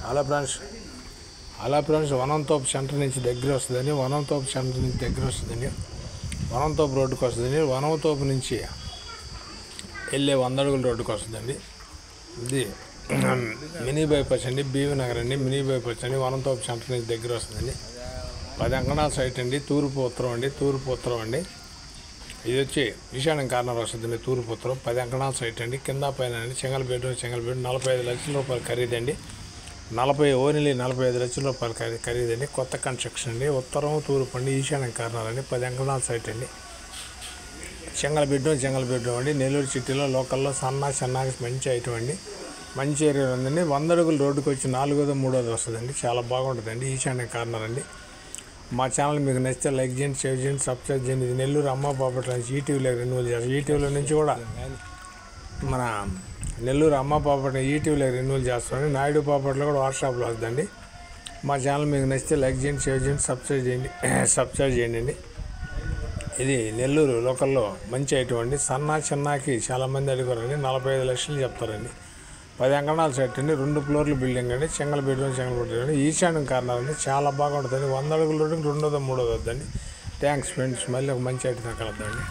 అలా friends వనంతోపు centre నుంచి దగ్గర వస్తుందని, వనంతోపు సెంటర్ నుంచి దగ్గర వస్తుందని, వనంతోపు రోడ్డుకి వస్తుందని, వనంతోపు నుంచి వెళ్ళే 100 అడుగుల రోడ్డుకి వస్తుందండి. ఇది మినీ బైపాస్ అండి, బీవీ నగర్ అండి. మినీ బైపాస్ అండి, వనంతోపు సెంటర్ నుంచి దగ్గర వస్తుందండి. 10 అంకణాల సైట్ అండి. తూర్పు ఉత్తరం అండి. ఇది వచ్చి ఈశాన్యం కార్నర్ వస్తుందండి. తూర్పు ఉత్తరం 10 అంకణాల సైట్ అండి. కింద పైన అండి. సింగల్ బెడ్రూమ్ 45 లక్షల రూపాయలు ఖరీదండి. 45 లక్షల రూపాయలు ఖరీదండి. కొత్త కన్స్ట్రక్షన్ అండి. ఉత్తరం తూర్పు అండి. ఈశాన్యం కార్నర్ అండి. 10 అంకణాల సైట్ అండి. సింగల్ బెడ్రూమ్ అండి. నెల్లూరు సిటీలో లోకల్లో సన్నాకి మంచి ఐటమ్ అండి. మంచి ఏరియా ఉందండి. 100 అడుగుల రోడ్డుకి వచ్చి 4వ 3వది వస్తుందండి. చాలా బాగుంటుందండి. ఈశాన్య కార్నర్ అండి. మా ఛానల్ మీకు నచ్చితే లైక్ చేయండి, షేర్ చేయండి, సబ్స్క్రైబ్ చేయండి. ఇది నెల్లూరు అమ్మ ప్రాపర్టీ నుంచి ఈటీవీలో రెన్యూవల్ చేస్తారు. ఈటీవీలో నుంచి కూడా మన నెల్లూరు అమ్మ ప్రాపర్టీ ఈటీవీలో రెన్యూవల్ చేస్తామండి. నాయుడు ప్రాపర్టీలో కూడా వాట్సాప్లో వస్తుందండి. మా ఛానల్ మీకు నచ్చితే లైక్ చేయండి, షేర్ చేయండి, సబ్స్క్రైబ్ చేయండి. ఇది నెల్లూరు లోకల్లో మంచి ఐటమ్ అండి. చిన్నకి చాలామంది అడిగారండి. 45 లక్షలు చెప్తారండి. 10 అంకణాల సైట్ అండి. 2 ఫ్లోర్ల బిల్డింగ్ అండి. సింగల్ బెడ్రూమ్ అండి. ఈశాన్యం కార్నర్ అండి. చాలా బాగుంటుందండి. 100 అడుగుల రోడ్డుకి 2వ 3వది వద్దండి. Thanks friends. మళ్ళీ ఒక మంచి ఐటమ్ కలుద్దామండి.